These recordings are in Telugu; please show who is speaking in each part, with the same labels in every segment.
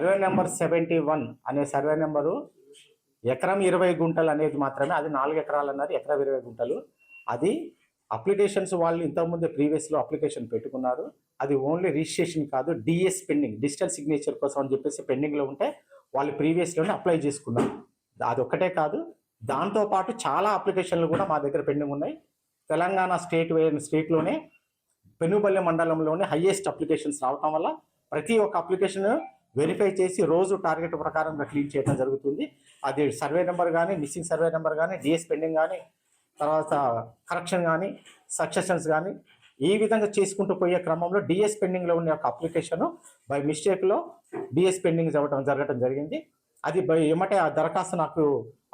Speaker 1: సర్వే నెంబర్ 71 అనే సర్వే నెంబరు ఎకరం 20 గుంటలు అనేది మాత్రమే, అది 4 ఎకరాలు అన్నారు, ఎకరం 20 గుంటలు. అది అప్లికేషన్స్ వాళ్ళు ఇంతకుముందు ప్రీవియస్లో అప్లికేషన్ పెట్టుకున్నారు. అది ఓన్లీ రిజిస్ట్రేషన్ కాదు, డిఎస్ పెండింగ్, డిజిటల్ సిగ్నేచర్ కోసం అని చెప్పేసి పెండింగ్లో ఉంటే వాళ్ళు ప్రీవియస్లోనే అప్లై చేసుకున్నారు. అది ఒక్కటే కాదు, దాంతోపాటు చాలా అప్లికేషన్లు కూడా మా దగ్గర పెండింగ్ ఉన్నాయి. తెలంగాణ స్టేట్లోనే పెనుబల్లి మండలంలోనే హైయెస్ట్ అప్లికేషన్స్ రావటం వల్ల ప్రతి ఒక్క అప్లికేషన్ వెరిఫై చేసి రోజు టార్గెట్ ప్రకారంగా క్లీన్ చేయడం జరుగుతుంది. అది సర్వే నెంబర్ కానీ, మిస్సింగ్ సర్వే నెంబర్ కానీ, డిఎస్ పెండింగ్ కానీ, తర్వాత కరెక్షన్ కానీ, సక్సెషన్స్ కానీ, ఈ విధంగా చేసుకుంటూ పోయే క్రమంలో డిఎస్ పెండింగ్లో ఉన్న ఒక అప్లికేషన్ బై మిస్టేక్లో డిఎస్ పెండింగ్ జరగడం జరిగింది. అది ఏమంటే ఆ దరఖాస్తు నాకు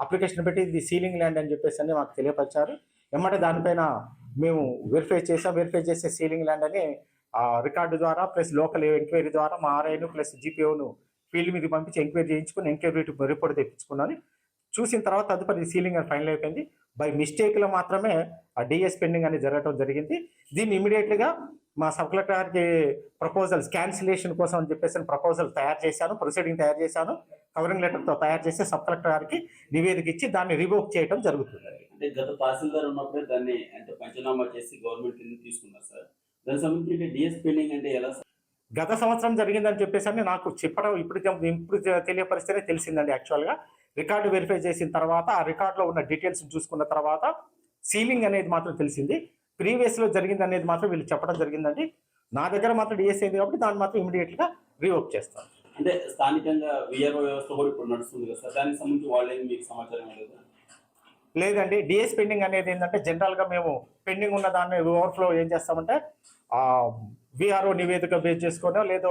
Speaker 1: అప్లికేషన్ పెట్టి ఇది సీలింగ్ ల్యాండ్ అని చెప్పేసి అని మాకు తెలియపరిచారు. ఏమంటే దానిపైన మేము వెరిఫై చేసే సీలింగ్ ల్యాండ్ అని రికార్డు ద్వారా ప్లస్ లోకల్ ఎంక్వైరీ ద్వారా మా ఆర్ఐను ప్లస్ జీపీఓను ఫీల్డ్ మీద పంపించి ఎంక్వైరీ చేయించుకుని ఎంక్వైరీ రిపోర్ట్ తెప్పించుకున్నాను. చూసిన తర్వాత తదుపరి సీలింగ్ అని ఫైనల్ అయిపోయింది. బై మిస్టేక్లో మాత్రమే ఆ డిఎస్ పెండింగ్ అనేది జరగడం జరిగింది. దీన్ని ఇమీడియట్గా మా సబ్ కలెక్టర్ గారికి ప్రపోజల్స్ క్యాన్సిలేషన్ కోసం అని చెప్పేసి ప్రపోజల్ తయారు చేశాను, ప్రొసీడింగ్ తయారు చేశాను, కవరింగ్ లెటర్తో తయారు చేసి సబ్ కలెక్టర్ గారికి నివేదిక ఇచ్చి దాన్ని రివోక్ చేయడం జరుగుతుంది.
Speaker 2: అంటే గత తహసీల్దార్ ఉన్నప్పుడే దాన్ని అంటే పంచనామా చేసి గవర్నమెంట్ కింద తీసుకున్నారు సార్. దానికి సంబంధించి డిఎస్ పెండింగ్ అంటే ఎలా సార్?
Speaker 1: గత సంవత్సరం జరిగిందని చెప్పేసి నాకు చెప్పడం ఇప్పుడు తెలియపరిస్తేనే తెలిసిందండి. యాక్చువల్గా రికార్డు వెరిఫై చేసిన తర్వాత ఆ రికార్డులో ఉన్న డీటెయిల్స్ చూసుకున్న తర్వాత సీలింగ్ అనేది మాత్రం తెలిసింది. ప్రీవియస్లో జరిగింది అనేది మాత్రం వీళ్ళు చెప్పడం జరిగిందండి. నా దగ్గర మాత్రం డిఎస్ అయింది కాబట్టి దాన్ని మాత్రం ఇమీడియట్గా రివోక్ చేస్తాను.
Speaker 2: అంటే స్థానికంగా విఆర్ఓ వ్యవస్థ కూడా ఇప్పుడు నడుస్తుంది కదా సార్, దానికి సంబంధించి వాళ్ళేమి మీకు సమాచారం లేదా?
Speaker 1: లేదండి, డిఎస్ పెండింగ్ అనేది ఏంటంటే జనరల్గా మేము పెండింగ్ ఉన్న దాన్ని ఓవర్ఫ్లో ఏం చేస్తామంటే విఆర్ఓ నివేదిక బేస్ చేసుకొని లేదో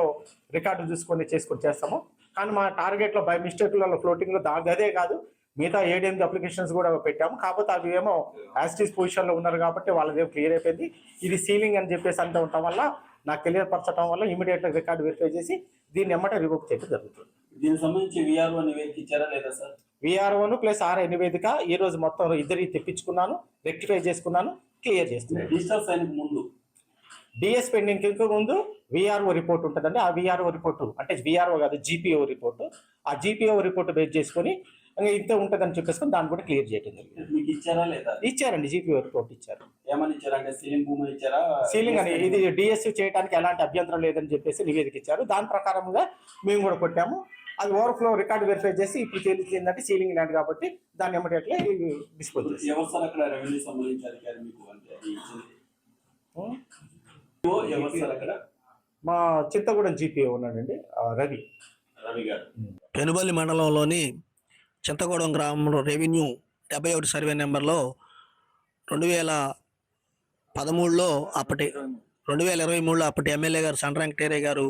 Speaker 1: రికార్డు చూసుకొని చేస్తాము. కానీ మా టార్గెట్లో బై మిస్టేక్లలో ఫ్లోటింగ్లో అదే కాదు, మిగతా 7-8 అప్లికేషన్స్ కూడా పెట్టాము. కాకపోతే అవి ఏమో యాస్టీస్ పొజిషన్లో ఉన్నారు కాబట్టి వాళ్ళదేమో క్లియర్ అయిపోయింది. ఇది సీలింగ్ అని చెప్పేసి అంతా ఉండటం వల్ల నాకు తెలియపరచడం వల్ల ఇమీడియట్గా రికార్డు వెరిఫై చేసి దీన్ని ఎమ్మటే రివోక్ చేయడం జరుగుతుంది.
Speaker 2: దీనికి సంబంధించి విఆర్ఓ నివేదిక ఇచ్చారా లేదా సార్?
Speaker 1: విఆర్ఓను ప్లస్ ఆర్ఐ నివేదిక ఈ రోజు మొత్తం ఇద్దరికి తెప్పించుకున్నాను, రెక్టిఫై చేసుకున్నాను, క్లియర్ చేస్తున్నాను.
Speaker 2: డిజిటల్ సైన్కి ముందు
Speaker 1: డిఎస్ పెండింగ్ ముందు విఆర్ఓ రిపోర్ట్ ఉంటుందండి. ఆ విఆర్ఓ రిపోర్టు అంటే విఆర్ఓ కాదు జీపీఓ రిపోర్టు, ఆ జీపీఓ రిపోర్ట్ బేస్ చేసుకొని ఇంత ఉంటుందని చెప్పేసుకొని దాన్ని కూడా క్లియర్ చేయడం జరిగింది.
Speaker 2: మీకు ఇచ్చారా లేదా?
Speaker 1: ఇచ్చారండి, జీపీఓ రిపోర్ట్ ఇచ్చారు.
Speaker 2: ఏమని ఇచ్చారు అంటే సీలింగ్ భూమి ఇచ్చారా?
Speaker 1: సీలింగ్ అని ఇది డిఎస్ చేయడానికి ఎలాంటి అభ్యంతరం లేదని చెప్పేసి నివేదిక ఇచ్చారు. దాని ప్రకారంగా మేము కూడా కొట్టాము. అది ఓవర్ఫ్లో రికార్డు వెరిఫై చేసి ఇప్పుడు తెలిసిందంటే సీలింగ్ ల్యాండ్ కాబట్టి దాన్ని ఇమ్మీడియట్లీ డిస్పోజ్ చేసి.
Speaker 2: ఎవరు సార్ అక్కడ రెవెన్యూ సంబంధించి అధికారి మీకు అంటే ఎవరు సార్ అక్కడ?
Speaker 1: మా చింతగూడెం జీపీఓ ఉన్నాడండి, రవి
Speaker 2: గారు.
Speaker 3: పెనుబల్లి మండలంలోని చింతగూడెం గ్రామంలో రెవెన్యూ 71 సర్వే నెంబర్లో 2013లో 2023లో అప్పటి ఎమ్మెల్యే గారు సండ్రంకటేరే గారు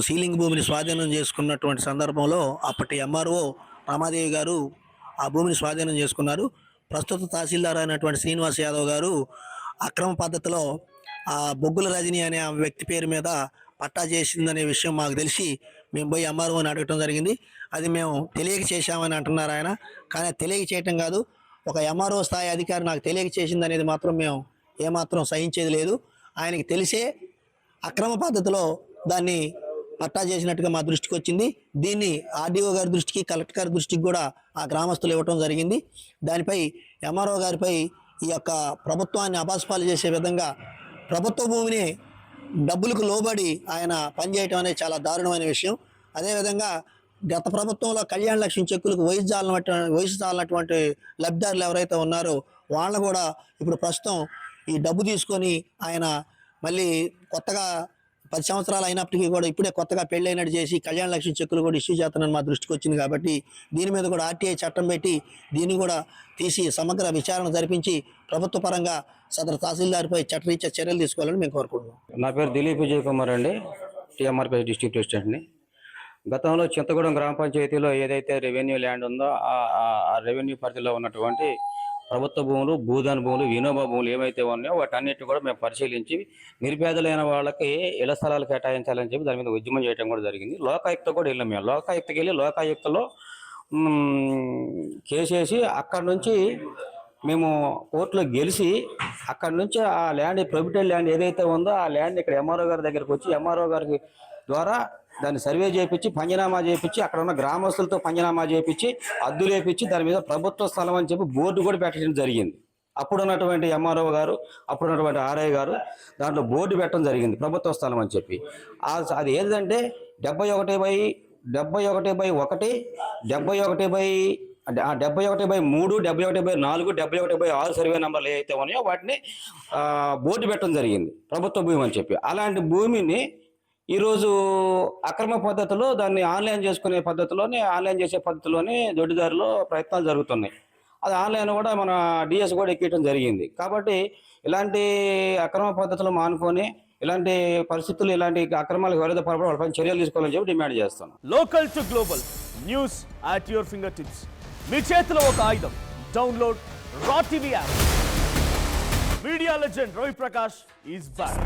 Speaker 3: సీలింగ్ భూమిని స్వాధీనం చేసుకున్నటువంటి సందర్భంలో అప్పటి ఎంఆర్ఓ రామాదేవి గారు ఆ భూమిని స్వాధీనం చేసుకున్నారు. ప్రస్తుత తహసీల్దార్ అయినటువంటి శ్రీనివాస్ యాదవ్ గారు అక్రమ పద్ధతిలో ఆ బొగ్గుల రజని అనే ఆ వ్యక్తి పేరు మీద పట్టా చేసిందనే విషయం మాకు తెలిసి మేము పోయి ఎంఆర్ఓని అడగటం జరిగింది. అది మేము తెలియక చేశామని అంటున్నారు ఆయన. కానీ తెలియక చేయటం కాదు, ఒక ఎంఆర్ఓ స్థాయి అధికారి నాకు తెలియక చేసింది అనేది మాత్రం మేము ఏమాత్రం సహించేది లేదు. ఆయనకి తెలిసే అక్రమ పద్ధతిలో దాన్ని పట్టా చేసినట్టుగా మా దృష్టికి వచ్చింది. దీన్ని ఆర్డీఓ గారి దృష్టికి, కలెక్టర్ గారి దృష్టికి కూడా ఆ గ్రామస్తులు ఇవ్వటం జరిగింది. దానిపై ఎంఆర్ఓ గారిపై ఈ యొక్క ప్రభుత్వాన్ని అపాస్పాలు చేసే విధంగా ప్రభుత్వ భూమిని డబ్బులకు లోబడి ఆయన పనిచేయటం అనేది చాలా దారుణమైన విషయం. అదేవిధంగా గత ప్రభుత్వంలో కళ్యాణ లక్ష్మి చెక్కులకు వయసు చాలినటువంటి లబ్ధిదారులు ఎవరైతే ఉన్నారో వాళ్ళను కూడా ఇప్పుడు ప్రస్తుతం ఈ డబ్బు తీసుకొని ఆయన మళ్ళీ కొత్తగా 10 సంవత్సరాలు అయినప్పటికీ కూడా ఇప్పుడే కొత్తగా పెళ్ళైనట్టు చేసి కళ్యాణ లక్ష్మి చెక్కులు కూడా ఇష్యూ చేస్తానని మా దృష్టికి వచ్చింది. కాబట్టి దీని మీద కూడా ఆర్టీఐ చట్టం పెట్టి దీన్ని కూడా తీసి సమగ్ర విచారణ జరిపించి ప్రభుత్వ పరంగా సదరు తహసీల్దార్పై చట్టరీత్యా చర్యలు తీసుకోవాలని మేము కోరుకుంటున్నాం.
Speaker 4: నా పేరు దిలీప్ విజయ్ కుమార్ అండి, టీఎంఆర్పీ డిస్ట్రిక్ట్ ప్రెసిడెంట్ని. గతంలో చింతగూడెం గ్రామ పంచాయతీలో ఏదైతే రెవెన్యూ ల్యాండ్ ఉందో ఆ రెవెన్యూ పరిధిలో ఉన్నటువంటి ప్రభుత్వ భూములు, భూదాన భూములు, వినోబా భూములు ఏవైతే ఉన్నాయో వాటన్నిటి కూడా మేము పరిశీలించి నిరుపేదలైన వాళ్ళకి ఇళ్ల స్థలాలు కేటాయించాలని చెప్పి దాని మీద ఉద్యమం చేయడం కూడా జరిగింది. లోకాయుక్త కూడా వెళ్ళాం. మేము లోకాయుక్తకి వెళ్ళి లోకాయుక్తలో కేసేసి అక్కడి నుంచి మేము కోర్టులో గెలిచి అక్కడి నుంచి ఆ ల్యాండ్ ప్రొహిబిటెడ్ ల్యాండ్ ఏదైతే ఉందో ఆ ల్యాండ్ ఇక్కడ ఎంఆర్ఓ గారి దగ్గరికి వచ్చి ఎంఆర్ఓ గారికి ద్వారా దాన్ని సర్వే చేయించి పంచనామా చేయించి అక్కడ ఉన్న గ్రామస్తులతో పంచనామా చేయించి అద్దులు వేయించి దాని మీద ప్రభుత్వ స్థలం అని చెప్పి బోర్డు కూడా పెట్టడం జరిగింది. అప్పుడు ఉన్నటువంటి ఎంఆర్ఓ గారు, అప్పుడు ఉన్నటువంటి ఆర్ఐ గారు దాంట్లో బోర్డు పెట్టడం జరిగింది ప్రభుత్వ స్థలం అని చెప్పి. అది ఏంటంటే 71/1, 71/1, 71/3, 71/4, 71/6 సర్వే నెంబర్లు ఏవైతే ఉన్నాయో వాటిని బోర్డు పెట్టడం జరిగింది ప్రభుత్వ భూమి అని చెప్పి. అలాంటి భూమిని ఈరోజు అక్రమ పద్ధతిలో దాన్ని ఆన్లైన్ చేసుకునే పద్ధతిలోనే, ఆన్లైన్ చేసే పద్ధతిలోనే దొడ్డిదారిలో ప్రయత్నాలు జరుగుతున్నాయి. అది ఆన్లైన్ కూడా మన డిఎస్ కూడా ఎక్కించడం జరిగింది. కాబట్టి ఇలాంటి అక్రమ పద్ధతులు మానుకొని ఇలాంటి పరిస్థితులు, ఇలాంటి అక్రమాలకు విరుద్ధ పడడం వాళ్ళపై చర్యలు తీసుకోవాలని చెప్పి డిమాండ్ చేస్తాం.
Speaker 5: Local to global news at your finger tips. మీ చేతిలో ఒక ఆయుధం. Download raw TV app. Media legend Ravi Prakash is back.